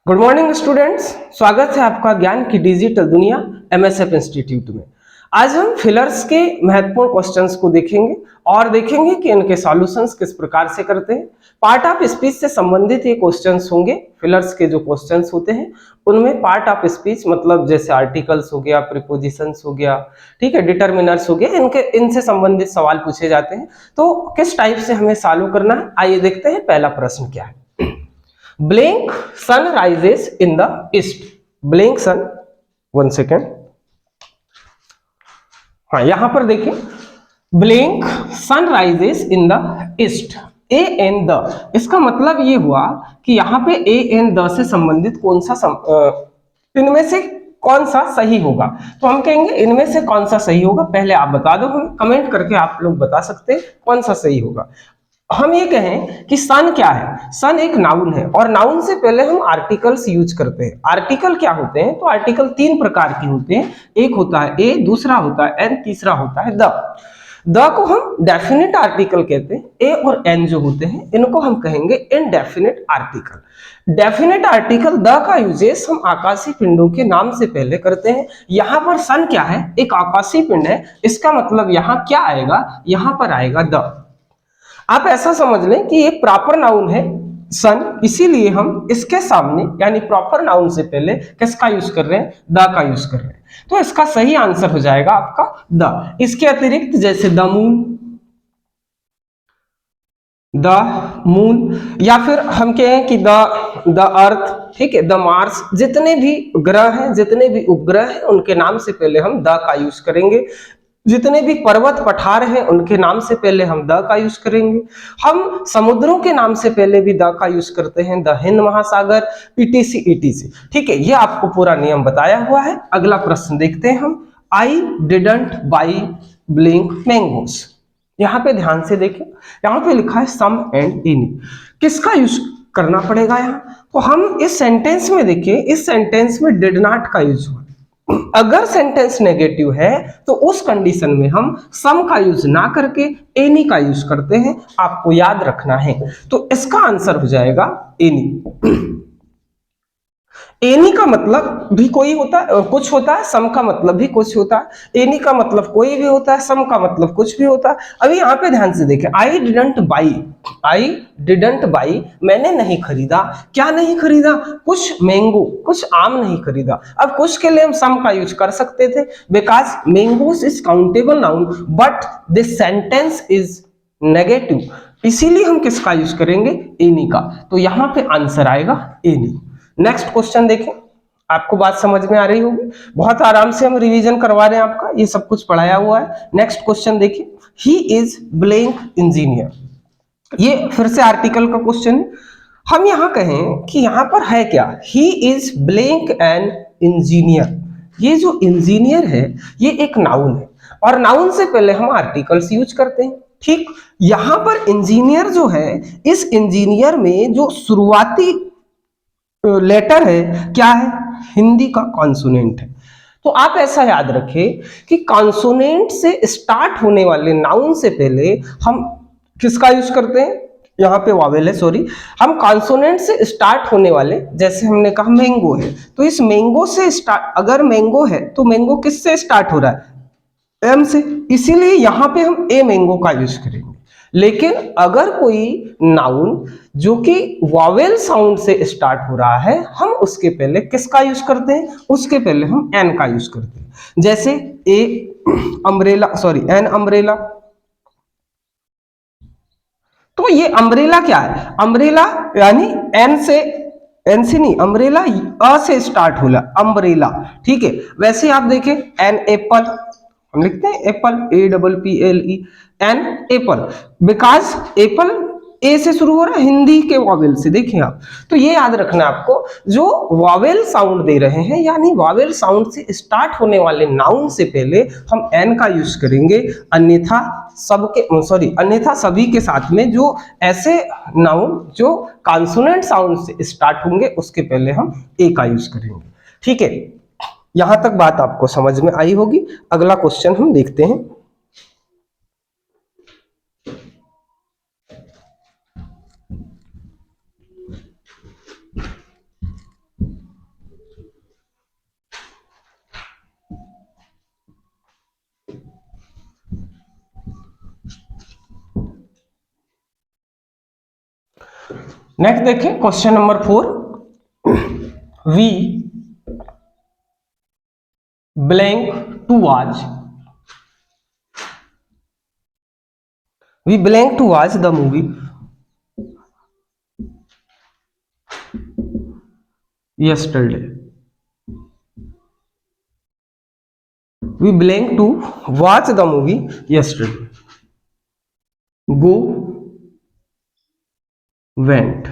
Good morning students, स्वागत है आपका ज्ञान की डिजिटल दुनिया एमएसएफ इंस्टीट्यूट में। आज हम फिलर्स के महत्वपूर्ण क्वेश्चंस को देखेंगे और देखेंगे कि इनके सॉल्यूशंस किस प्रकार से करते हैं। पार्ट ऑफ स्पीच से संबंधित ये क्वेश्चंस होंगे। फिलर्स के जो क्वेश्चंस होते हैं उनमें पार्ट ऑफ स्पीच मतलब जैसे आर्टिकल्स हो गया, प्रीपोजिशंस हो गया, ठीक है, डिटर्मिनर्स हो गया, इनसे संबंधित सवाल पूछे जाते हैं। तो किस टाइप से हमें सॉल्व करना है, आइए देखते हैं पहला प्रश्न क्या है। Blink sun rises in the east. Blink sun, 1 second. हाँ, यहां पर देखिए, blank sun rises in the east. A an the, इसका मतलब ये हुआ कि यहाँ पे ए एन द से संबंधित कौन सा इनमें से कौन सा सही होगा। तो हम कहेंगे इनमें से कौन सा सही होगा, पहले आप बता दो, हमें कमेंट करके आप लोग बता सकते हैं कौन सा सही होगा। हम ये कहें कि सन क्या है, सन एक नाउन है और नाउन से पहले हम आर्टिकल्स यूज करते हैं। आर्टिकल क्या होते हैं, तो आर्टिकल 3 प्रकार के होते हैं। एक होता है ए, दूसरा होता है एन, तीसरा होता है द को हम डेफिनेट आर्टिकल कहते हैं। ए और एन जो होते हैं इनको हम कहेंगे indefinite article. Definite article the का यूजेस हम आकाशीय पिंडों के नाम से पहले करते हैं। यहां पर सन क्या है, एक आकाशीय पिंड है, इसका मतलब यहां क्या आएगा, यहां पर आएगा द। आप ऐसा समझ लें कि एक प्रॉपर नाउन है सन, इसीलिए हम इसके सामने यानी प्रॉपर नाउन से पहले किसका यूज कर रहे हैं, द का यूज कर रहे हैं। तो इसका सही आंसर हो जाएगा आपका द। इसके अतिरिक्त जैसे द मून, या फिर हम कहें कि द अर्थ, ठीक है, द मार्स, जितने भी ग्रह हैं, जितने भी उपग्रह हैं, उनके नाम से पहले हम द का यूज करेंगे। जितने भी पर्वत पठार हैं उनके नाम से पहले हम द का यूज करेंगे। हम समुद्रों के नाम से पहले भी द का यूज करते हैं, द हिंद महासागर, ईटीसी ईटीसी। ठीक है, ये आपको पूरा नियम बताया हुआ है। अगला प्रश्न देखते हैं हम। I didn't by blink mangoes. यहां पे ध्यान से देखें, यहां पे लिखा है सम एंड एनी, किसका यूज करना पड़ेगा यहाँ। तो हम इस सेंटेंस में देखिए, इस सेंटेंस में डिड नॉट का यूज हुआ। अगर सेंटेंस नेगेटिव है तो उस कंडीशन में हम सम का यूज ना करके एनी का यूज करते हैं, आपको याद रखना है। तो इसका आंसर हो जाएगा एनी। एनी का मतलब भी कोई होता है, कुछ होता है, सम का मतलब भी कुछ होता है। एनी का मतलब कोई भी होता है, सम का मतलब कुछ भी होता है। अभी यहाँ पे ध्यान से देखें, I didn't by, I didn't by, मैंने नहीं खरीदा। क्या नहीं खरीदा, कुछ मैंगो, कुछ आम नहीं खरीदा। अब कुछ के लिए हम सम का यूज कर सकते थे, because mangoes is countable noun, but this sentence is negative, इसीलिए हम किसका यूज करेंगे, एनी का। तो यहां पे आंसर आएगा एनी। नेक्स्ट क्वेश्चन देखें, आपको बात समझ में आ रही होगी, बहुत आराम से हम रिवीजन करवा रहे हैं, आपका ये सब कुछ पढ़ाया हुआ है। नेक्स्ट क्वेश्चन देखिए, ही इज ब्लैंक इंजीनियर। ये फिर से आर्टिकल का क्वेश्चन है। हम यहां कहें कि यहां पर है क्या, he is blank an engineer. ये जो इंजीनियर है ये एक नाउन है और नाउन से पहले हम आर्टिकल्स यूज करते हैं। ठीक, यहां पर इंजीनियर जो है, इस इंजीनियर में जो शुरुआती लेटर है क्या है, हिंदी का कॉन्सोनेंट है। तो आप ऐसा याद रखें कि कॉन्सोनेंट से स्टार्ट होने वाले नाउन से पहले हम किसका यूज करते हैं, यहाँ पे वावेल है, सॉरी, हम कॉन्सोनेंट से स्टार्ट होने वाले, जैसे हमने कहा मैंगो है, तो इस मैंगो से स्टार्ट, अगर मैंगो है तो मैंगो किससे स्टार्ट हो रहा है, एम से, इसीलिए यहां पे हम ए मैंगो का यूज करेंगे। लेकिन अगर कोई नाउन जो कि वॉवेल साउंड से स्टार्ट हो रहा है, हम उसके पहले किसका यूज करते हैं, उसके पहले हम एन का यूज करते हैं। जैसे ए अम्ब्रेला, सॉरी एन अम्ब्रेला। तो ये अम्ब्रेला क्या है, अम्ब्रेला यानी एन से नहीं, अम्ब्रेला अ से स्टार्ट होला, अम्ब्रेला। ठीक है, वैसे आप देखें एन एप्पल, हम लिखते हैं apple, A double P L E, an apple, because apple A से शुरू हो रहा है, हिंदी के वॉवेल से। देखिए आप, तो ये याद रखना आपको, जो वॉवेल साउंड दे रहे हैं यानी वॉवेल साउंड से स्टार्ट होने वाले नाउन से पहले हम एन का यूज करेंगे, अन्यथा सबके, सॉरी, अन्यथा सभी के साथ में जो ऐसे नाउन जो कॉन्सोनेंट साउंड से स्टार्ट होंगे उसके पहले हम ए का यूज करेंगे। ठीक है, यहां तक बात आपको समझ में आई होगी। अगला क्वेश्चन हम देखते हैं। नेक्स्ट देखें question number 4, we blank to watch, we blank to watch the movie yesterday, we blank to watch the movie yesterday, go went,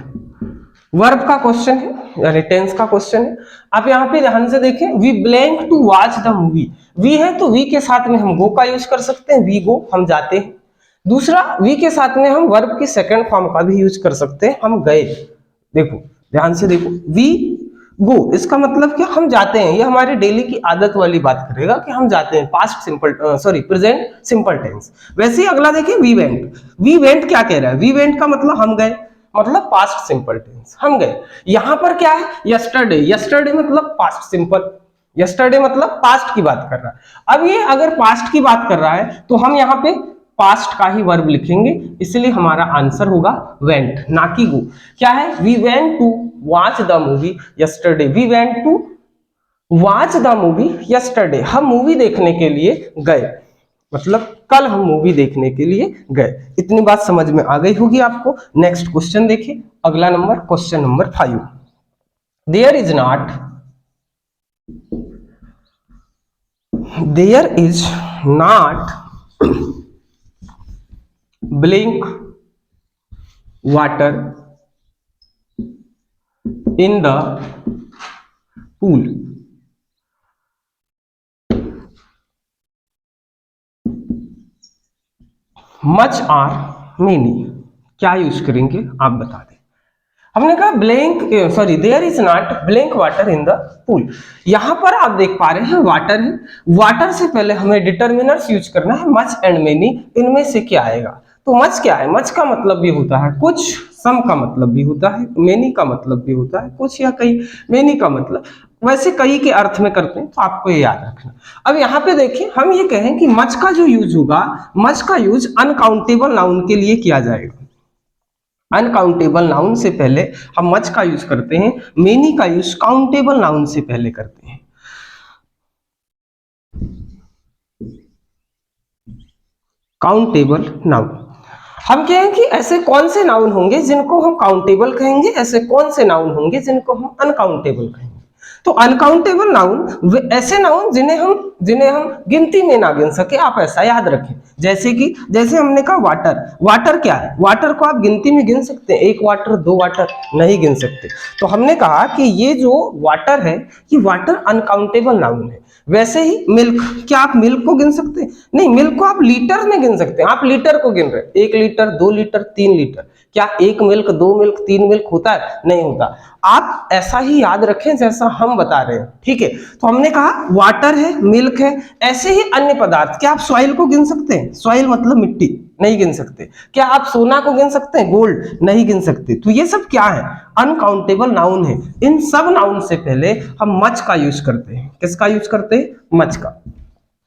verb का क्वेश्चन है यानी टेंस का क्वेश्चन है। आप यहाँ पे ध्यान से देखें, we blank to watch the movie, we है तो वी के साथ में हम गो का यूज कर सकते हैं, वी गो हम जाते हैं। दूसरा, वी के साथ में हम वर्ब की सेकंड फॉर्म का भी यूज कर सकते हैं, हम गए। देखो ध्यान से देखो, वी गो इसका मतलब क्या, हम जाते हैं। ये हमारे डेली की आदत वाली बात करेगा कि हम जाते हैं, past simple sorry present simple tense. वैसे ही अगला देखिए, वी वेंट, वी वेंट क्या कह रहा है, वी वेंट का मतलब हम गए, मतलब पास्ट सिंपल टेंस, हम गए। यहां पर क्या है, यस्टरडे, यस्टरडे मतलब पास्ट सिंपल, यस्टरडे मतलब पास्ट की बात कर रहा है। अब ये अगर पास्ट की बात कर रहा है तो हम यहाँ पे पास्ट का ही वर्ब लिखेंगे, इसलिए हमारा आंसर होगा वेंट, ना कि गो। क्या है, we went to watch the movie yesterday, we went to watch the movie yesterday, हम मूवी देखने के लिए गए, मतलब कल हम मूवी देखने के लिए गए। इतनी बात समझ में आ गई होगी आपको। नेक्स्ट क्वेश्चन देखिए, अगला number question number 5, there is not, there is not blank water in the pool, much are many, क्या यूज करेंगे आप बता दें। हमने कहा blank sorry there is not blank water in the pool, यहां पर आप देख पा रहे हैं वाटर है, वाटर से पहले हमें डिटर्मिनर्स यूज करना है, मच एंड मेनी, इनमें से क्या आएगा। तो मच क्या है, मच का मतलब भी होता है कुछ, सम का मतलब भी होता है, मेनी का मतलब भी होता है कुछ या कई, मेनी का मतलब वैसे कई के अर्थ में करते हैं, तो आपको ये याद रखना। अब यहाँ पे देखिए, हम ये कहें कि मच का जो यूज होगा, मच का यूज अनकाउंटेबल नाउन के लिए किया जाएगा। अनकाउंटेबल नाउन से पहले हम मच का यूज करते हैं, मेनी का यूज काउंटेबल नाउन से पहले करते हैं। काउंटेबल नाउन, हम कहें कि ऐसे कौन से नाउन होंगे जिनको हम काउंटेबल कहेंगे, ऐसे कौन से नाउन होंगे जिनको हम अनकाउंटेबल कहेंगे। तो अनकाउंटेबल नाउन ऐसे नाउन जिन्हें हम गिनती में ना गिन सके, आप ऐसा याद रखें। जैसे कि जैसे हमने कहा वाटर, वाटर क्या है, वाटर को आप गिनती में गिन सकते हैं, एक वाटर दो वाटर, नहीं गिन सकते। तो हमने कहा कि ये जो वाटर है, ये वाटर अनकाउंटेबल नाउन है। वैसे ही मिल्क, क्या आप मिल्क को गिन सकते हैं, नहीं, मिल्क को आप लीटर में गिन सकते हैं, आप लीटर को गिन रहे हैं, 1 लीटर 2 लीटर 3 लीटर, क्या 1 मिल्क 2 मिल्क 3 मिल्क होता है, नहीं होता। आप ऐसा ही याद रखें जैसा हम बता रहे हैं, ठीक है। तो हमने कहा वाटर है, मिल्क है, ऐसे ही अन्य पदार्थ। क्या आप सॉइल को गिन सकते हैं, सॉइल मतलब मिट्टी, नहीं गिन सकते। क्या आप सोना को गिन सकते हैं, गोल्ड, नहीं गिन सकते। तो ये सब क्या है, अनकाउंटेबल नाउन है। इन सब नाउन से पहले हम मच का यूज करते हैं, किसका यूज करते हैं, मच का।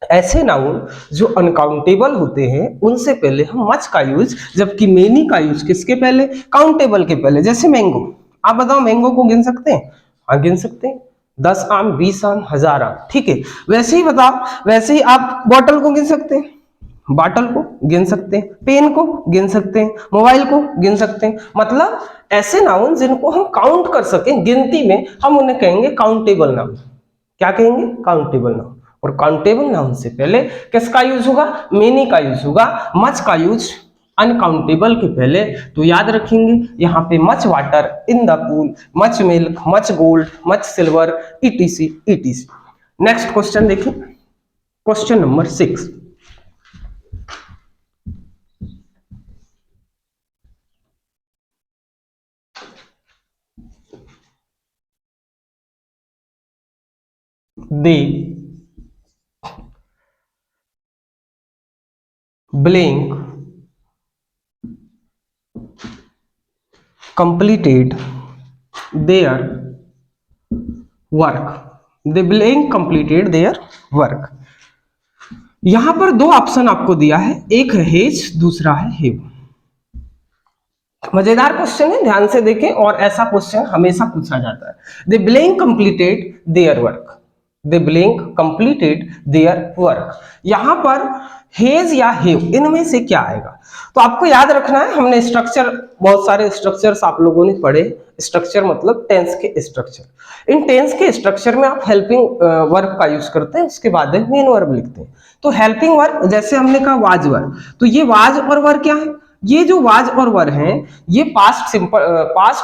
ऐसे नाउन जो अनकाउंटेबल होते हैं उनसे पहले हम मच का यूज, जबकि मेनी का यूज किसके पहले, काउंटेबल के पहले। जैसे मैंगो, आप बताओ मैंगो को गिन सकते हैं, हाँ गिन सकते हैं, 10 आम 20 आम 1000 आम, ठीक है। वैसे ही बताओ, वैसे ही आप बॉटल को गिन सकते हैं, बॉटल को गिन सकते हैं, पेन को गिन सकते हैं, मोबाइल को गिन सकते हैं। मतलब ऐसे नाउन जिनको हम काउंट कर सकें गिनती में, हम उन्हें कहेंगे काउंटेबल नाउन। क्या कहेंगे, काउंटेबल नाउन। और काउंटेबल नाउन से पहले किसका यूज होगा, मेनी का यूज होगा, मच का यूज अनकाउंटेबल के पहले। तो याद रखेंगे यहाँ पे much water in the pool, much milk, much gold, much silver, etc etc. Next question देखिए, question number 6, they blank completed their work, they blank completed their work। यहां पर दो ऑप्शन आपको दिया है, एक है हेज, दूसरा है हेव। मजेदार क्वेश्चन है, ध्यान से देखें, और ऐसा क्वेश्चन हमेशा पूछा जाता है। They blank completed their work, they blank completed their work. यहां पर हेज या हेव, इनमें से क्या आएगा? तो आपको याद रखना है, हमने स्ट्रक्चर, बहुत सारे स्ट्रक्चर्स आप लोगों ने पढ़े। स्ट्रक्चर मतलब टेंस के स्ट्रक्चर। इन टेंस के स्ट्रक्चर में आप हेल्पिंग वर्ब का यूज करते हैं, उसके बाद मेन वर्ब लिखते हैं। तो हेल्पिंग वर्ब, जैसे हमने कहा वाज वर्ब, तो ये वाज और वर्ब क्या है? ये जो वाज और वर हैं, ये पास्ट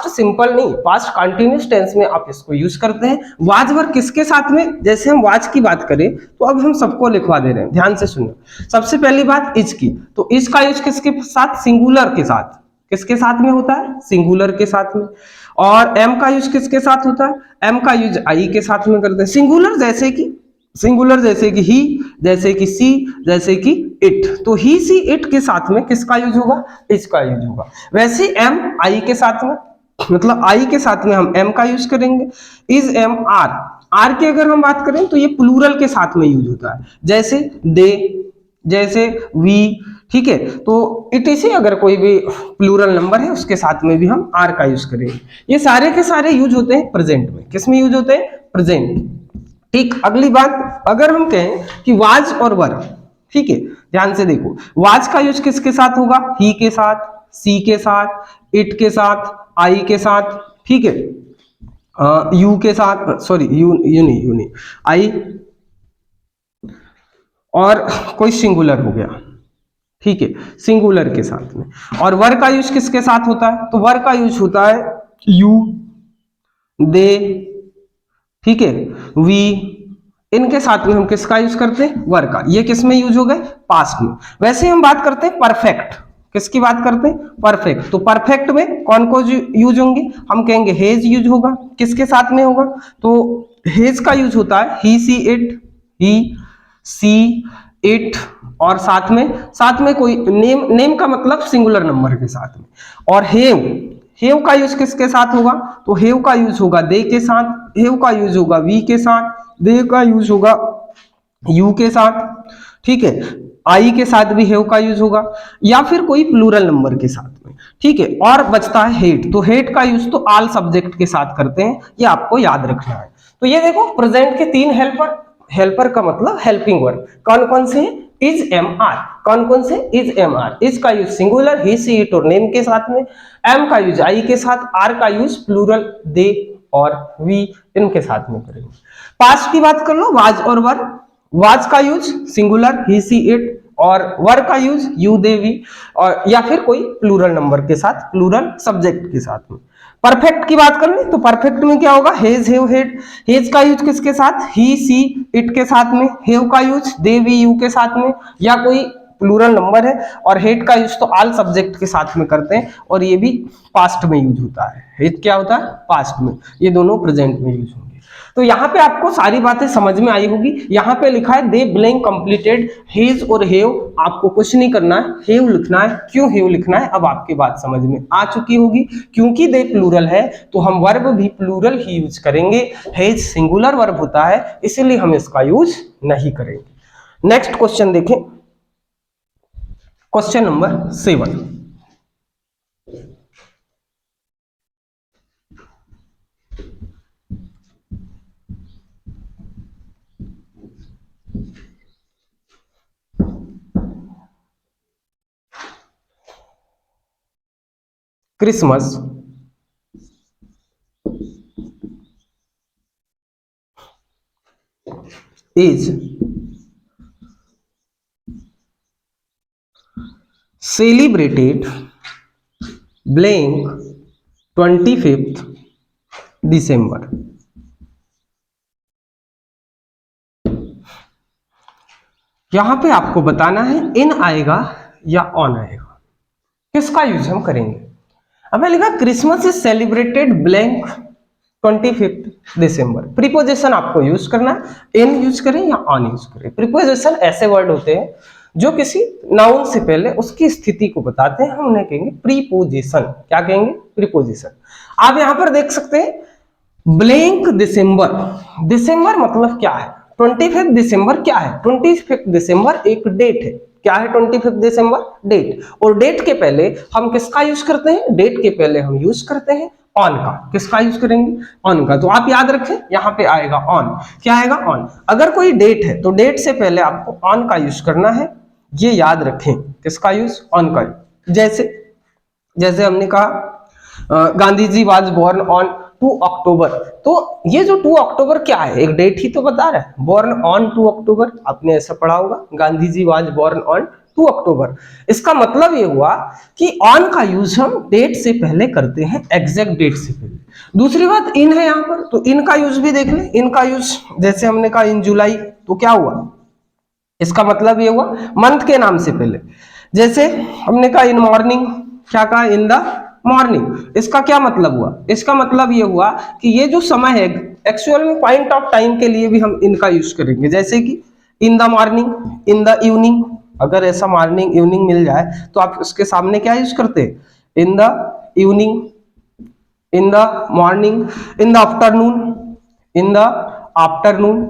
सिंपल नहीं, पास्ट कंटिन्यूअस टेंस में आप इसको यूज करते हैं। वाज वर किसके साथ में? जैसे हम वाज की बात करें तो अब हम सबको लिखवा दे रहे हैं, ध्यान से सुनो। सबसे पहली बात इज की, तो इज का यूज किसके साथ? सिंगुलर के साथ। किसके साथ में होता है? सिंगुलर के साथ में। और एम का यूज किसके साथ होता है? एम का यूज आई के साथ में करते हैं। सिंगुलर जैसे कि ही, जैसे कि सी, जैसे कि इट, तो ही सी इट के साथ में किसका यूज होगा? इज का यूज होगा। वैसे एम आई के साथ में, मतलब आई के साथ में हम एम का यूज करेंगे। इज एम आर, आर की अगर हम बात करें तो ये प्लूरल के साथ में यूज होता है, जैसे दे, जैसे वी, ठीक है। तो इट इसे अगर कोई भी प्लूरल नंबर है उसके साथ में भी हम आर का यूज करेंगे। ये सारे के सारे यूज होते हैं प्रेजेंट में। किस में यूज होते हैं? प्रेजेंट। ठीक, अगली बात, अगर हम कहें कि वाज और वर, ठीक है, ध्यान से देखो, वाज का यूज किसके साथ होगा? ही के साथ, सी के साथ, इट के साथ, आई के साथ, ठीक है, यू के साथ, सॉरी यू नहीं, आई, और कोई सिंगुलर हो गया, ठीक है, सिंगुलर के साथ में। और वर का यूज किसके साथ होता है? तो वर का यूज होता है यू, दे, ठीक है, वी, इनके साथ में हम किसका यूज करते हैं? वर का। ये किस में यूज हो गए? पास्ट में। वैसे हम बात करते हैं परफेक्ट, किसकी बात करते हैं? परफेक्ट। तो परफेक्ट में कौन को यूज होंगे? हम कहेंगे हेज यूज होगा। किसके साथ में होगा? तो हेज का यूज होता है ही she it, he she it, और साथ में कोई नेम का मतलब सिंगुलर नंबर के साथ में। और हेव का यूज किसके साथ होगा? तो हेव का यूज होगा दे के साथ, हेव का यूज होगा वी के साथ, दे का यूज होगा यू के साथ, ठीक है, आई के साथ भी हेव का यूज होगा, या फिर कोई प्लूरल नंबर के साथ में, ठीक है। और बचता है हेट, तो हेट का यूज तो ऑल सब्जेक्ट के साथ करते हैं, ये आपको याद रखना है। तो ये देखो प्रेजेंट के 3 हेल्पर का मतलब हेल्पिंग वर्ब कौन कौन से हैं? इज एम आर, कौन कौन से? Is am are. इज का use singular he she it और नेम के साथ में, एम का यूज आई के साथ, आर का यूज प्लूरल दे और वी, इनके साथ में करेंगे। पास्ट की बात कर लो, वाज और वर। वाज का use singular he she it, और वर का यूज यू दे वी, और या फिर कोई प्लूरल नंबर के साथ, प्लूरल सब्जेक्ट के साथ में। परफेक्ट की बात कर ले तो परफेक्ट में क्या होगा? हेज हेव हेड, हेज का यूज किसके साथ? ही सी इट के साथ में, हेव का यूज दे वी यू के साथ में, या कोई प्लूरल नंबर है, और हेड का यूज तो ऑल सब्जेक्ट के साथ में करते हैं, और ये भी पास्ट में यूज होता है। हेड क्या होता है? पास्ट में। ये दोनों प्रेजेंट में यूज होंगे। तो यहाँ पे आपको सारी बातें समझ में आई होगी। यहाँ पे लिखा है दे ब्लैंक कंप्लीटेड हेज और हेव, आपको कुछ नहीं करना है, हेव लिखना है। क्यों हेव लिखना है? अब आपकी बात समझ में आ चुकी होगी। क्योंकि दे प्लूरल है तो हम वर्ब भी प्लूरल ही यूज करेंगे। हेज सिंगुलर वर्ब होता है, इसीलिए हम इसका यूज नहीं करेंगे। नेक्स्ट क्वेश्चन देखें, question number 7। Christmas is celebrated blank 25th December। यहां पे आपको बताना है इन आएगा या ऑन आएगा, किसका यूज हम करेंगे। अब मैं लिखा Christmas is celebrated blank 25th December. Preposition आपको यूज करना है, इन यूज करें या ऑन यूज करें। प्रीपोजिशन ऐसे वर्ड होते हैं जो किसी नाउन से पहले उसकी स्थिति को बताते हैं, हम उन्हें कहेंगे प्रीपोजिशन। क्या कहेंगे? प्रीपोजिशन। आप यहां पर देख सकते हैं ब्लैंक दिसंबर, दिसंबर मतलब क्या है? 25 दिसंबर क्या है? 25 दिसंबर एक डेट है, क्या है 25 दिसंबर? डेट। और डेट के पहले हम किसका यूज करते हैं? डेट के पहले हम यूज करते हैं ऑन का। किसका यूज करेंगे? ऑन का। तो आप याद रखें, यहां पे आएगा ऑन। क्या आएगा? ऑन। अगर कोई डेट है तो डेट से पहले आपको ऑन का यूज करना है, ये याद रखें। किसका यूज? ऑन का। जैसे जैसे हमने कहा Gandhi ji was born on 2 अक्टूबर, तो ये जो 2 अक्टूबर क्या है? एक डेट ही तो बता रहा है, बोर्न ऑन 2 अक्टूबर। आपने ऐसा पढ़ा होगा, Gandhi ji was born on 2 अक्टूबर। इसका मतलब ये हुआ कि ऑन का यूज हम डेट से पहले करते हैं, एग्जैक्ट डेट से पहले। दूसरी बात इन है यहां पर, तो इन का यूज भी देख लें। इन का यूज जैसे हमने कहा इन जुलाई, तो क्या हुआ? इसका मतलब ये हुआ मंथ के नाम से पहले। जैसे हमने कहा इन मॉर्निंग, क्या कहा? इन द मॉर्निंग। इसका क्या मतलब हुआ? इसका मतलब ये हुआ कि ये जो समय है, एक्चुअल में पॉइंट ऑफ टाइम के लिए भी हम इनका यूज करेंगे। जैसे कि इन the morning, in the evening. अगर ऐसा मॉर्निंग इवनिंग मिल जाए तो आप उसके सामने क्या यूज करते हैं? In the evening, in the morning, in the afternoon, in the afternoon.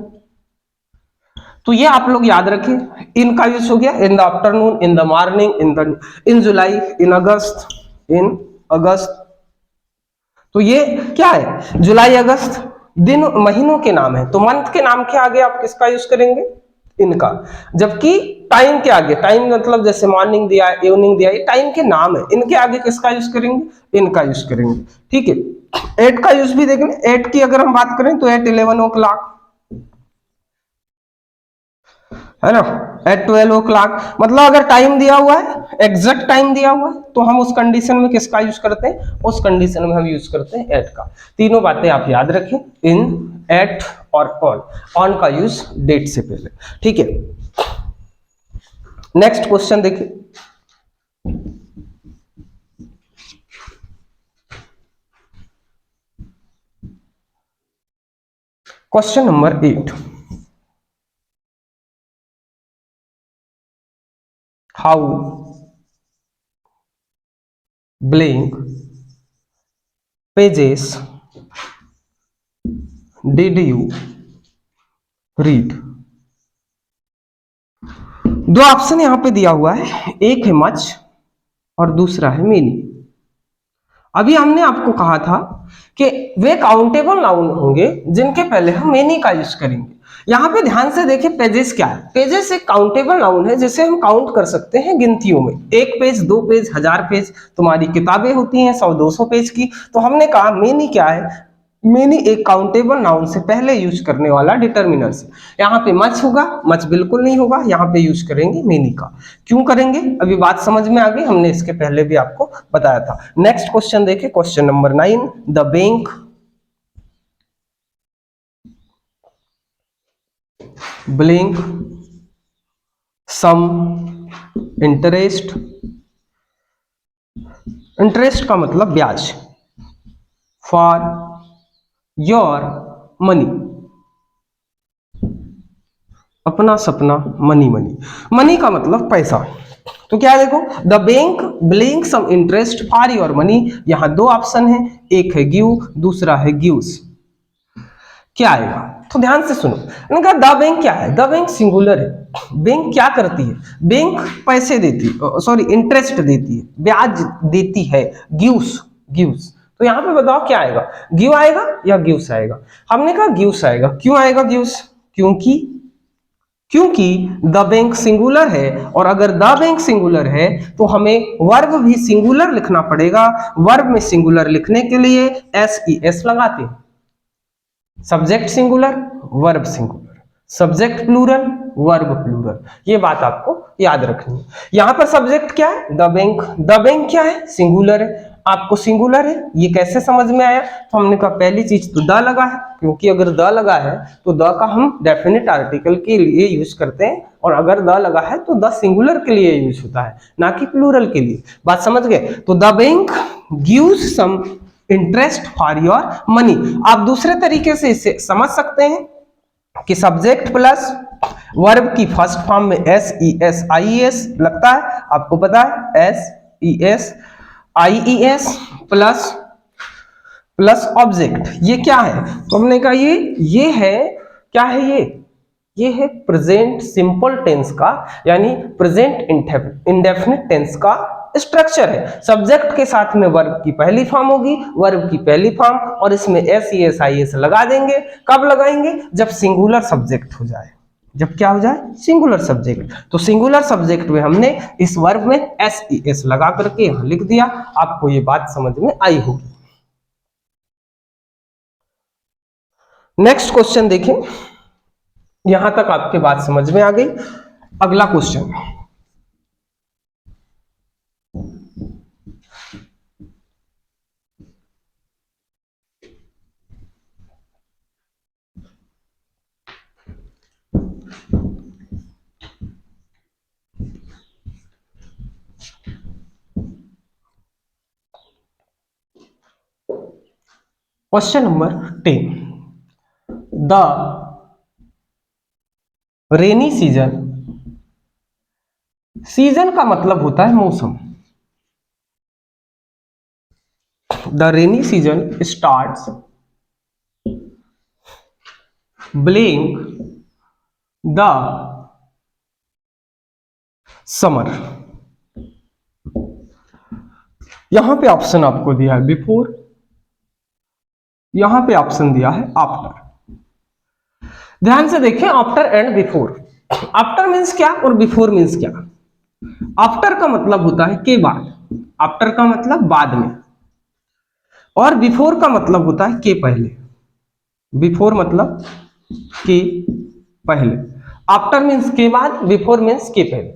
तो ये आप लोग याद रखें, इनका यूज हो गया in the afternoon, in the morning, in July, in August, in August. तो ये क्या है? जुलाई अगस्त दिन महीनों के नाम है, तो मंथ के नाम के आगे आप किसका यूज करेंगे? इनका। जबकि टाइम के आगे, टाइम मतलब जैसे मॉर्निंग दिया है, इवनिंग दिया है, टाइम के नाम है, इनके आगे किसका यूज करेंगे? इनका यूज करेंगे। ठीक है। एट का यूज भी देख लें। एट की अगर हम बात करें तो एट 11 ओ क्लॉक, है ना, एट 12 ओ क्लॉक। मतलब अगर टाइम दिया हुआ है, एग्जैक्ट टाइम दिया हुआ है, तो हम उस कंडीशन में किसका यूज करते हैं? उस कंडीशन में हम यूज करते हैं एट का। तीनों बातें आप याद रखें, इन, एट और ऑन। ऑन का यूज डेट से पहले। ठीक है। नेक्स्ट क्वेश्चन देखिए। Question number 8। How blank pages did you read? दो ऑप्शन यहां पे दिया हुआ है, एक है मच और दूसरा है मेनी। अभी हमने आपको कहा था कि वे काउंटेबल नाउन होंगे जिनके पहले हम मेनी का यूज करेंगे। यहां पे ध्यान से देखिए, पेजेस क्या है? पेजेस एक काउंटेबल नाउन है जिसे हम काउंट कर सकते हैं गिनतियों में। एक पेज, दो पेज, 1000 पेज। तुम्हारी किताबें होती हैं 100-200 पेज की। तो हमने कहा मेनी क्या है? मेनी एक काउंटेबल नाउन से पहले यूज करने वाला डिटर्मिनर है। यहाँ पे मच होगा? मच बिल्कुल नहीं होगा, यहाँ पे यूज करेंगे मेनी का। क्यों करेंगे? अभी बात समझ में आ गई, हमने इसके पहले भी आपको बताया था। नेक्स्ट क्वेश्चन देखिए, question number 9। The bank blank some interest. Interest का मतलब ब्याज। फॉर योर मनी, अपना सपना, मनी। मनी, मनी का मतलब पैसा। तो क्या है? देखो, the bank blank some interest for your money. यहां दो ऑप्शन है, एक है गिव, दूसरा है गिव्स। क्या आएगा? तो ध्यान से सुनो। मैंने कहा द बैंक क्या है? द बैंक सिंगुलर है। बैंक क्या करती है? बैंक पैसे देती, सॉरी इंटरेस्ट देती है, ब्याज देती है। Gives, gives. तो यहां पे बताओ क्या आएगा? गिव आएगा या गिव्स आएगा? हमने कहा गिव्स आएगा। क्यों आएगा गिव्स? क्योंकि द बैंक सिंगुलर है, और अगर द बैंक सिंगुलर है तो हमें वर्ब भी सिंगुलर लिखना पड़ेगा। वर्ब में सिंगुलर लिखने के लिए एस लगाते हैं। Subject singular, verb singular, subject plural, verb plural. ये बात आपको याद रखनी है। यहां पर सब्जेक्ट क्या है? The bank. द बैंक क्या है? सिंगुलर है। आपको सिंगुलर है ये कैसे समझ में आया? तो हमने कहा पहली चीज तो द लगा है, क्योंकि अगर द लगा है तो द का हम डेफिनेट आर्टिकल के लिए यूज करते हैं, और अगर द लगा है तो द सिंगुलर के लिए यूज होता है, ना कि प्लूरल के लिए। बात समझ गए? तो the bank gives some interest for your money. आप दूसरे तरीके से इसे समझ सकते हैं कि सब्जेक्ट प्लस वर्ब की फर्स्ट फॉर्म में S E S I S लगता है, आपको पता है, S E S I E S plus plus object. ये क्या है? तो हमने कहा ये है, क्या है ये? ये है प्रेजेंट सिंपल टेंस का यानी प्रेजेंट इंडेफिनिट टेंस का स्ट्रक्चर है। सब्जेक्ट के साथ में वर्ब की पहली फॉर्म होगी, वर्ब की पहली फॉर्म, और इसमें S E S I S लगा देंगे। कब लगाएंगे? जब सिंगुलर सब्जेक्ट हो जाए। जब क्या हो जाए? Singular subject. तो सिंगुलर सब्जेक्ट में हमने इस वर्ब में एस ई एस लगा करके यहां लिख दिया। आपको ये बात समझ में आई होगी। नेक्स्ट क्वेश्चन देखें, यहां तक आपके बात समझ में आ गई। अगला question, question number 10। The rainy season, season का मतलब होता है मौसम। The rainy season starts blank the summer. यहां पे ऑप्शन आपको दिया है बिफोर, यहां पे ऑप्शन दिया है आफ्टर। ध्यान से देखें, after and before. After means क्या और बिफोर मीन्स क्या? आफ्टर का मतलब होता है के बाद, आफ्टर का मतलब बाद में, और बिफोर का मतलब होता है के पहले। बिफोर मतलब के पहले, आफ्टर मीन्स के बाद, बिफोर मीन्स के पहले।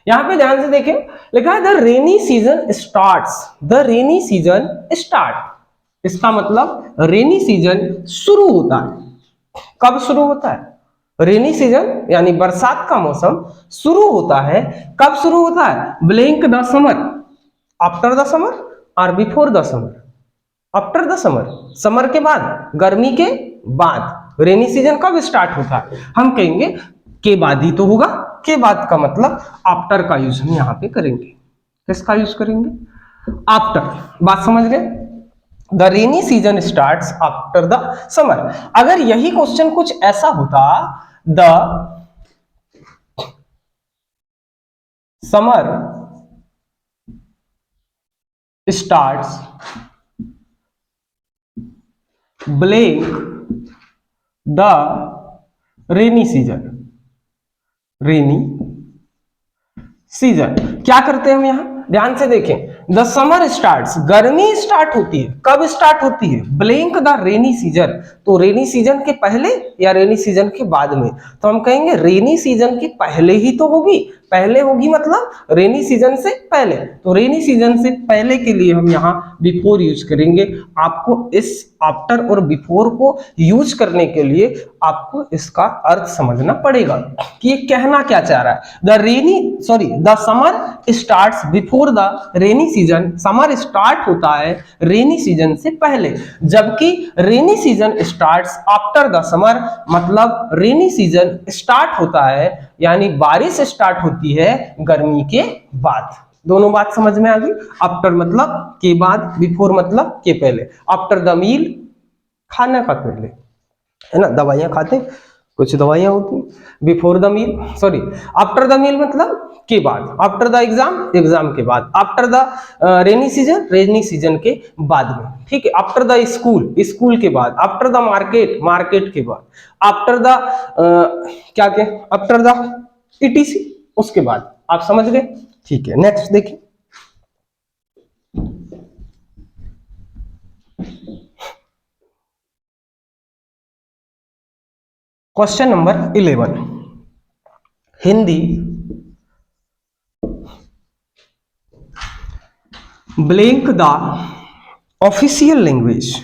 यहां पे ध्यान से देखें, लिखा है the rainy season starts, the rainy season start. इसका मतलब रेनी सीजन शुरू होता है। कब शुरू होता है? रेनी सीजन यानी बरसात का मौसम शुरू होता है। कब शुरू होता है? Blank the summer, after the summer और before the summer. After the summer, summer के बाद, गर्मी के बाद। रेनी सीजन कब स्टार्ट होता है? हम कहेंगे के बाद ही तो होगा। के बाद का मतलब आफ्टर का यूज हम यहां पे करेंगे। किसका यूज करेंगे? आफ्टर। बात समझ गए? The rainy season starts after the summer. अगर यही क्वेश्चन कुछ ऐसा होता, the summer starts blank the rainy season, rainy season. क्या करते हैं हम यहां? ध्यान से देखें, द समर स्टार्ट्स, गर्मी स्टार्ट होती है। कब स्टार्ट होती है? Blank the rainy season. तो रेनी सीजन के पहले या रेनी सीजन के बाद में? तो हम कहेंगे रेनी सीजन के पहले ही तो होगी। पहले होगी मतलब रेनी सीजन से पहले। तो रेनी सीजन से पहले के लिए हम यहाँ बिफोर यूज करेंगे। आपको इस आफ्टर और बिफोर को यूज करने के लिए आपको इसका अर्थ समझना पड़ेगा कि ये कहना क्या चाह रहा है। The summer starts before the rainy season. Summer start होता है रेनी सीजन से पहले, जबकि rainy season starts after the summer, मतलब रेनी सीजन स्टार्ट होता है यानी बारिश स्टार्ट होती है गर्मी के बाद। दोनों बात समझ में आ गई? आफ्टर मतलब के बाद, बिफोर मतलब के पहले। आफ्टर द मील, खाना का पहले, है ना, दवाइयां खाते हैं, कुछ दवाइयां होती हैं। Before the meal, sorry, after the meal मतलब के बाद। आफ्टर द एग्जाम, एग्जाम के बाद। After the rainy season, rainy season के बाद में। ठीक है। आफ्टर द स्कूल, स्कूल के बाद। आफ्टर द मार्केट, मार्केट के बाद। आफ्टर द क्या के, आफ्टर द ईटीसी, उसके बाद। आप समझ गए? ठीक है। नेक्स्ट देखिए, question number 11। Hindi blank the official language,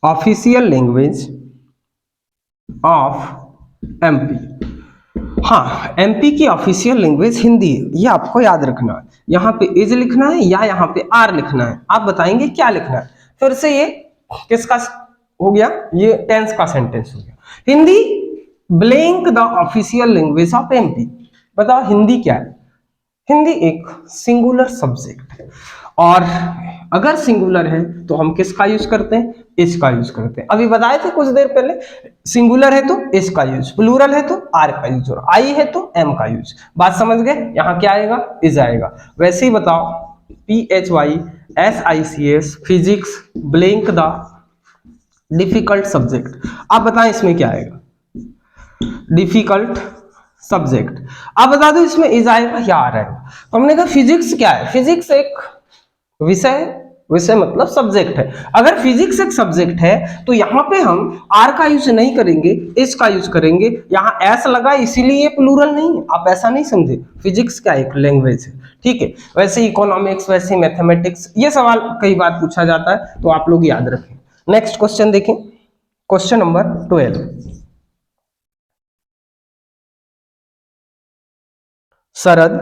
official language of MP. हाँ, एमपी की ऑफिशियल लैंग्वेज हिंदी है, ये आपको याद रखना है। यहाँ पे इज लिखना है या यहाँ पे आर लिखना है, आप बताएंगे क्या लिखना है। फिर से ये किसका हो गया? ये टेंस का सेंटेंस हो गया। Hindi blank the official language of MP. बताओ हिंदी क्या है? हिंदी एक सिंगुलर सब्जेक्ट है, और अगर सिंगुलर है तो हम किसका यूज करते हैं? इसका यूज करते हैं। अभी बताए थे कुछ देर पहले, सिंगुलर है तो इसका यूज, प्लूरल है तो आर का यूज, और आई है तो एम का यूज। बात समझ गए? यहाँ क्या आएगा? इज आएगा। वैसे ही बताओ, PHYSICS physics blank the difficult subject. आप बताएं इसमें क्या आएगा? Difficult subject. आप बता दो इसमें इज आएगा या आर आएगा? तो हमने कहा फिजिक्स क्या है? फिजिक्स एक विषय है, विषय मतलब सब्जेक्ट है। अगर फिजिक्स एक सब्जेक्ट है तो यहाँ पे हम आर का यूज नहीं करेंगे, इस का यूज करेंगे। यहाँ एस लगा इसीलिए ये प्लूरल नहीं है, आप ऐसा नहीं समझे। फिजिक्स क्या एक लैंग्वेज है, ठीक है। वैसे इकोनॉमिक्स, वैसे मैथमेटिक्स, ये सवाल कई बार पूछा जाता है, तो आप लोग याद रखें। नेक्स्ट क्वेश्चन देखें, question number 12। Sharad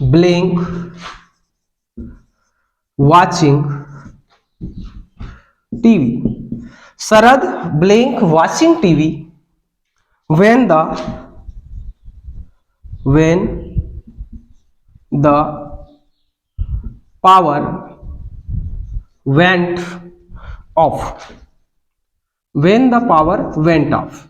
blank watching TV. Sarad blank watching TV when the power went off. When the power went off.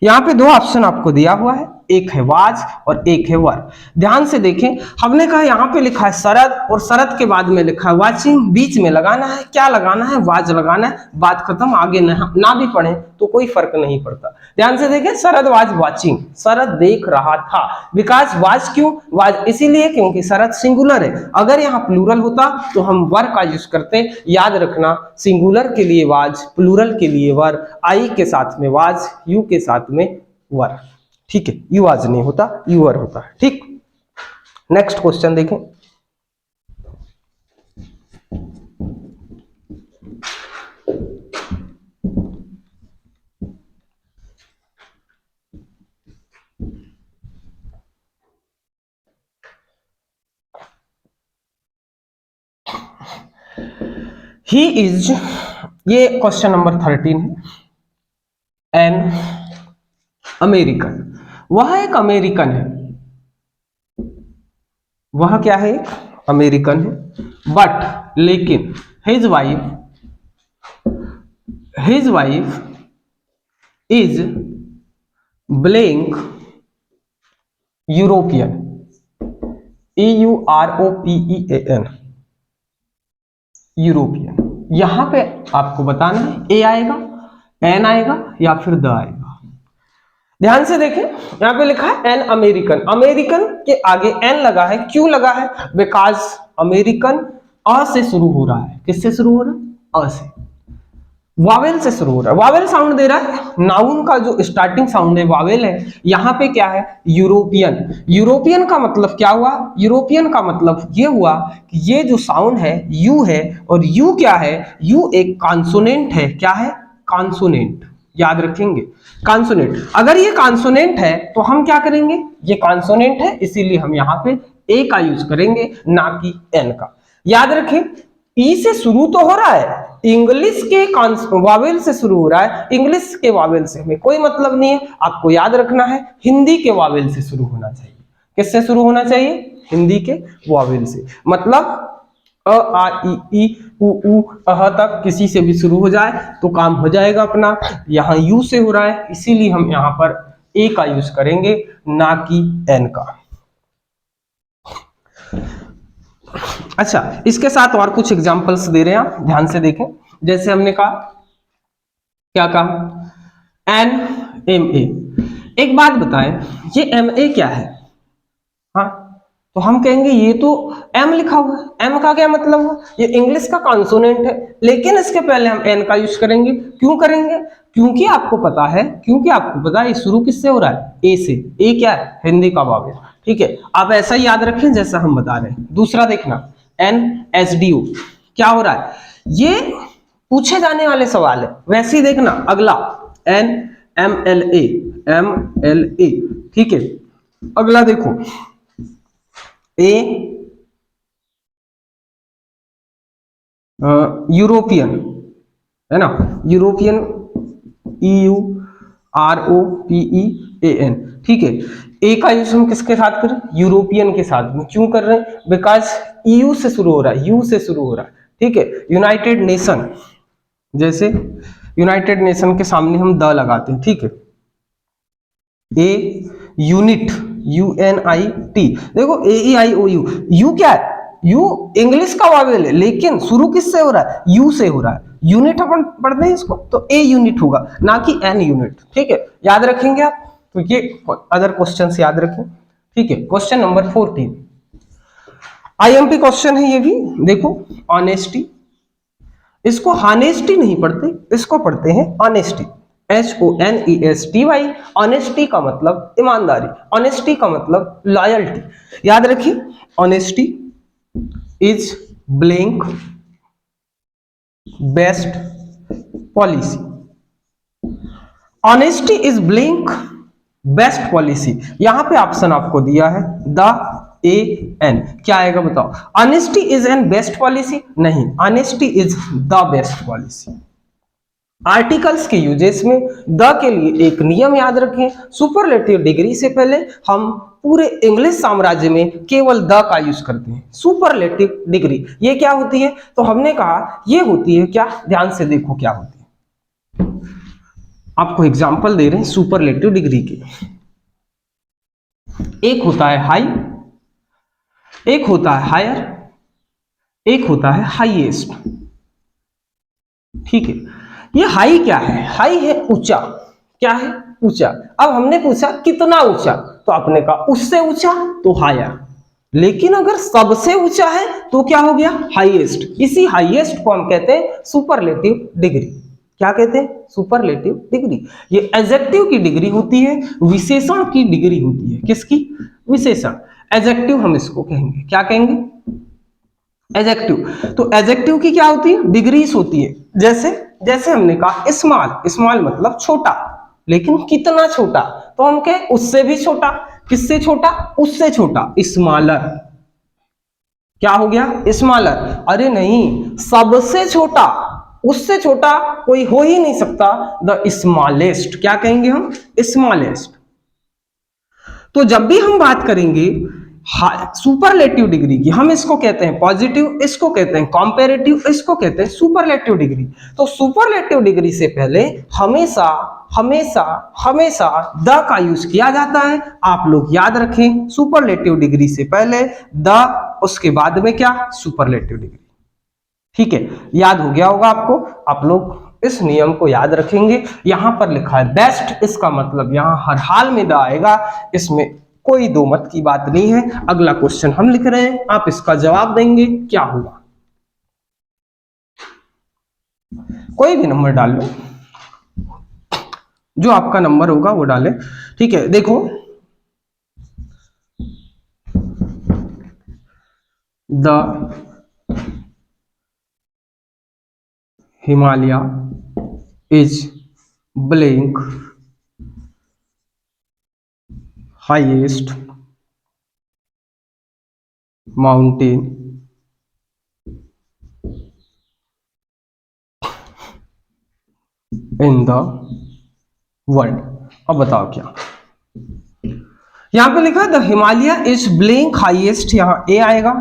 यहाँ पे दो ऑप्शन आपको दिया हुआ है, एक है वाज और एक है वर। ध्यान से देखें, हमने कहा यहाँ पे लिखा है शरद और शरद के बाद में लिखा है वाचिंग, बीच में लगाना है क्या? लगाना है वाज लगाना है। बात खत्म, आगे ना भी पढ़े तो कोई फर्क नहीं पड़ता। ध्यान से देखें, शरद वाज वाचिंग, शरद देख रहा था। बिकॉज वाज, क्यों वाज? इसीलिए क्योंकि शरद सिंगुलर है। अगर यहाँ प्लूरल होता तो हम वर का यूज करते। याद रखना, सिंगुलर के लिए वाज, प्लूरल के लिए वर, आई के साथ में वाज, यू के साथ में वर, ठीक है। यू आज नहीं होता, यूअर होता है, ठीक। नेक्स्ट क्वेश्चन देखें, ही इज, ये क्वेश्चन नंबर 13 है। एन अमेरिकन, वह एक अमेरिकन है। वह क्या है? एक अमेरिकन है। बट लेकिन his wife is blank European, EUROPEAN, European. यहां पे आपको बताना है ए आएगा, एन आएगा या फिर द आएगा। ध्यान से देखें, यहां पे लिखा है एन अमेरिकन, अमेरिकन के आगे एन लगा है। क्यों लगा है? बिकॉज अमेरिकन अ से शुरू हो रहा है। किससे शुरू हो रहा है? अ से, वावेल से शुरू हो रहा है। वावेल साउंड दे रहा है, नाउन का जो स्टार्टिंग साउंड है वावेल है। यहाँ पे क्या है? यूरोपियन। यूरोपियन का मतलब क्या हुआ? यूरोपियन का मतलब ये हुआ कि ये जो साउंड है यू है, और यू क्या है? यू एक कॉन्सोनेंट है। क्या है? कॉन्सोनेंट। याद रखेंगे, कॉन्सोनेंट। अगर ये कॉन्सोनेंट है तो हम क्या करेंगे? ये कॉन्सोनेंट है इसीलिए हम यहाँ पे ए का यूज करेंगे, ना कि एन का। याद रखें, ई से शुरू तो हो रहा है, इंग्लिश के वावेल से शुरू हो रहा है। इंग्लिश के वावेल से हमें कोई मतलब नहीं है, आपको याद रखना है हिंदी के वावेल से शुरू होना चाहिए। किससे शुरू होना चाहिए? हिंदी के वावेल से। मतलब अ आ ई उ ऊ अह तक किसी से भी शुरू हो जाए तो काम हो जाएगा अपना। यहाँ यू से हो रहा है इसीलिए हम यहाँ पर ए का यूज करेंगे, ना कि एन का। अच्छा, इसके साथ और कुछ एग्जांपल्स दे रहे हैं, आप ध्यान से देखें। जैसे हमने कहा, क्या कहा? An am a. एक बात बताएं, ये एम ए क्या है? हाँ, तो हम कहेंगे ये तो एम लिखा हुआ है, एम का क्या मतलब हुआ? ये इंग्लिश का कॉन्सोनेंट है, लेकिन इसके पहले हम एन का यूज करेंगे। क्यों करेंगे? क्योंकि आपको पता है ये शुरू किससे हो रहा है? ए से। ए क्या है? हिंदी का वावेल, ठीक है। आप ऐसा ही याद रखें जैसा हम बता रहे हैं। दूसरा देखना, NSDO क्या हो रहा है? ये पूछे जाने वाले सवाल है। वैसे ही देखना अगला, NMLA, MLA, ठीक है। अगला देखो, ए यूरोपियन है ना, यूरोपियन, EUROPE ए एन, ठीक है। ए का यूज हम किसके साथ करें? यूरोपियन के साथ में। क्यों कर रहे हैं? बिकॉज ईयू से शुरू हो रहा है, यू से शुरू हो रहा है, ठीक है। यूनाइटेड नेशन, जैसे यूनाइटेड नेशन के सामने हम द लगाते हैं, ठीक है। A unit, U N I T, देखो A E I O you, you क्या है? यू इंग्लिश का वावेल है, लेकिन शुरू किससे हो रहा है? यू से हो रहा है। यूनिट अपन पढ़ते हैं इसको, तो ए यूनिट होगा, ना कि एन यूनिट, ठीक है। याद रखेंगे आप, तो ये अदर क्वेश्चन याद रखें, ठीक है। क्वेश्चन नंबर 14 आईएमपी क्वेश्चन है ये भी, देखो। ऑनेस्टी, इसको हानेस्टी नहीं पढ़ते, इसको पढ़ते हैं ऑनेस्टी, HONESTY। ऑनेस्टी का मतलब ईमानदारी, ऑनेस्टी का मतलब लॉयल्टी। याद रखिए, honesty is blank best policy. Honesty is blank best policy. यहां पे ऑप्शन आपको दिया है द ए एन, क्या आएगा बताओ? Honesty is an best policy? नहीं, honesty is the best policy. Articles के यूजेस में द के लिए एक नियम याद रखें, सुपरलेटिव डिग्री से पहले हम पूरे इंग्लिश साम्राज्य में केवल द का यूज करते हैं। सुपरलेटिव डिग्री ये क्या होती है? तो हमने कहा ये होती है क्या, ध्यान से देखो क्या होती है। आपको एग्जांपल दे रहे हैं सुपरलेटिव डिग्री के। एक होता है हाई, एक होता है हायर, एक होता है हाईएस्ट, ठीक है। ये हाई क्या है? हाई है ऊंचा, क्या है? ऊंचा। अब हमने पूछा कितना ऊंचा, तो आपने कहा उससे ऊंचा, तो हायर। लेकिन अगर सबसे ऊंचा है तो क्या हो गया? हाईएस्ट। इसी हाईएस्ट को हम कहते हैं सुपरलेटिव डिग्री। क्या कहते हैं? Superlative degree. ये एडजेक्टिव की डिग्री होती है, विशेषण की डिग्री होती है। किसकी? विशेषण। एडजेक्टिव हम इसको कहेंगे, क्या कहेंगे? एडजेक्टिव। तो एडजेक्टिव की क्या होती है? डिग्रीज होती है। जैसे हमने कहा स्मॉल, स्मॉल मतलब छोटा, लेकिन कितना छोटा? तो हम कहें उससे भी छोटा। किससे छोटा? उससे छोटा, स्मॉलर। क्या हो गया? स्मॉलर। अरे नहीं, सबसे छोटा, उससे छोटा कोई हो ही नहीं सकता, द स्मॉलेस्ट। क्या कहेंगे हम? स्मॉलेस्ट। तो जब भी हम बात करेंगे सुपरलेटिव डिग्री की, हम इसको कहते हैं पॉजिटिव, इसको कहते हैं कंपैरेटिव, इसको कहते हैं सुपरलेटिव डिग्री। तो सुपरलेटिव डिग्री से पहले हमेशा हमेशा हमेशा द का यूज किया जाता है। आप लोग याद रखें, सुपरलेटिव डिग्री से पहले द, उसके बाद में क्या? सुपरलेटिव डिग्री, ठीक है। याद हो गया होगा आपको, आप लोग इस नियम को याद रखेंगे। यहां पर लिखा है बेस्ट, इसका मतलब यहां हर हाल में द आएगा, इसमें कोई दो मत की बात नहीं है। अगला क्वेश्चन हम लिख रहे हैं, आप इसका जवाब देंगे, क्या होगा? कोई भी नंबर डाल लो, जो आपका नंबर होगा वो डालें, ठीक है। देखो, the Himalaya is blank highest mountain in the world. अब बताओ क्या? यहां पे लिखा है the Himalaya is blank highest, यहां ए आएगा,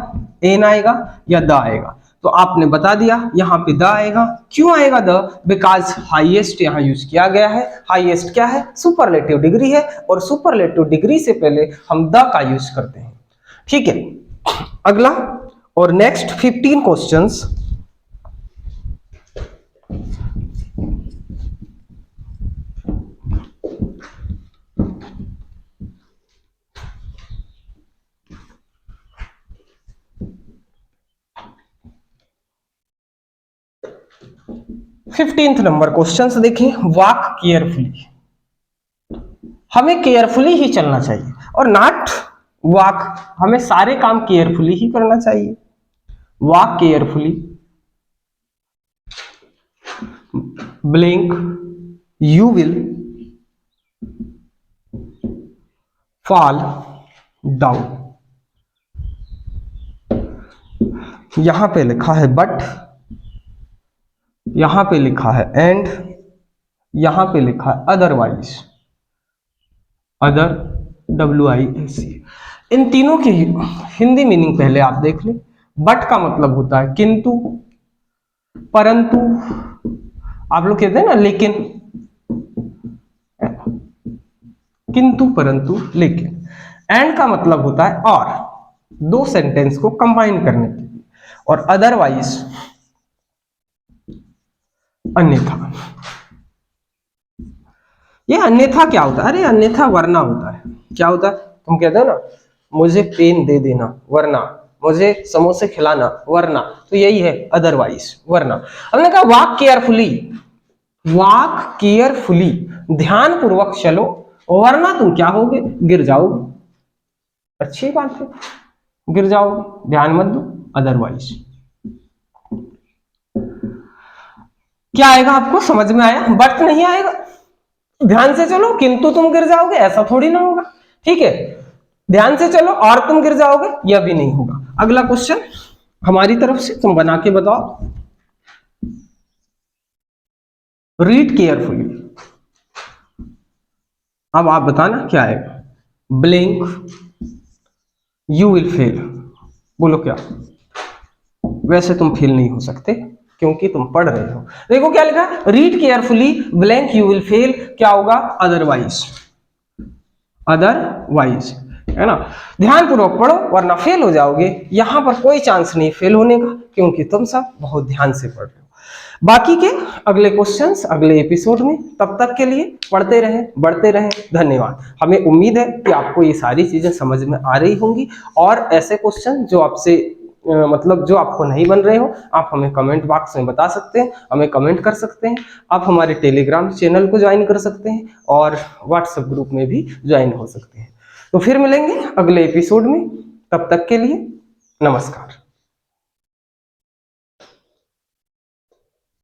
एन आएगा या द आएगा? तो आपने बता दिया यहां पे द आएगा। क्यों आएगा द? बिकॉज हाईएस्ट यहां यूज किया गया है। हाईएस्ट क्या है? सुपरलेटिव डिग्री है, और सुपरलेटिव डिग्री से पहले हम द का यूज करते हैं, ठीक है। अगला और next 15 questions. Fifteenth number question देखें, वॉक केयरफुली। हमें केयरफुली ही चलना चाहिए, और नॉट वॉक, हमें सारे काम केयरफुली ही करना चाहिए। Walk carefully, blink, you will fall down. यहां पे लिखा है बट, यहां पे लिखा है एंड, यहां पे लिखा है अदरवाइज। Other, WIAC। इन तीनों की हिंदी मीनिंग पहले आप देख लें। बट का मतलब होता है किंतु, परंतु, आप लोग कहते हैं ना लेकिन, किंतु परंतु लेकिन। एंड का मतलब होता है और, दो सेंटेंस को कंबाइन करने के लिए। और अदरवाइज, अन्यथा। ये अन्यथा क्या होता है? अरे अन्यथा वरना होता है। क्या होता है? तुम कहते हो ना मुझे पेन दे देना, वरना मुझे समोसे खिलाना, वरना। तो यही है अदरवाइज, वरना। हमने कहा वॉक केयरफुली, वॉक केयरफुली, ध्यान पूर्वक चलो, वरना तुम क्या होगे? गिर जाओगे। अच्छी बात है, गिर जाओगे, ध्यान मत दो, अदरवाइज। क्या आएगा आपको समझ में आया? बट नहीं आएगा, ध्यान से चलो किंतु तुम गिर जाओगे, ऐसा थोड़ी ना होगा। ठीक है, ध्यान से चलो और तुम गिर जाओगे, यह भी नहीं होगा। अगला क्वेश्चन हमारी तरफ से, तुम बना के बताओ। Read carefully. अब आप बताना क्या है। Blink, you will fail. बोलो क्या? वैसे तुम फेल नहीं हो सकते क्योंकि तुम पढ़ रहे हो। देखो क्या लिखा है, read carefully, blank, you will fail. क्या होगा? अदरवाइज, अदरवाइज, है ना। ध्यान पूर्वक पढ़ो वरना फेल हो जाओगे। यहां पर कोई चांस नहीं फेल होने का क्योंकि तुम सब बहुत ध्यान से पढ़ रहे हो। बाकी के अगले क्वेश्चंस अगले एपिसोड में। तब तक के लिए पढ़ते रहें, बढ़ते रहें। धन्यवाद। हमें उम्मीद है कि आपको ये सारी चीजें समझ में आ रही होंगी। और ऐसे क्वेश्चन जो आपसे मतलब जो आपको नहीं बन रहे हो, आप हमें कमेंट बॉक्स में बता सकते हैं, हमें कमेंट कर सकते हैं। आप हमारे टेलीग्राम चैनल को ज्वाइन कर सकते हैं और व्हाट्सएप ग्रुप में भी ज्वाइन हो सकते हैं। तो फिर मिलेंगे अगले एपिसोड में। तब तक के लिए नमस्कार।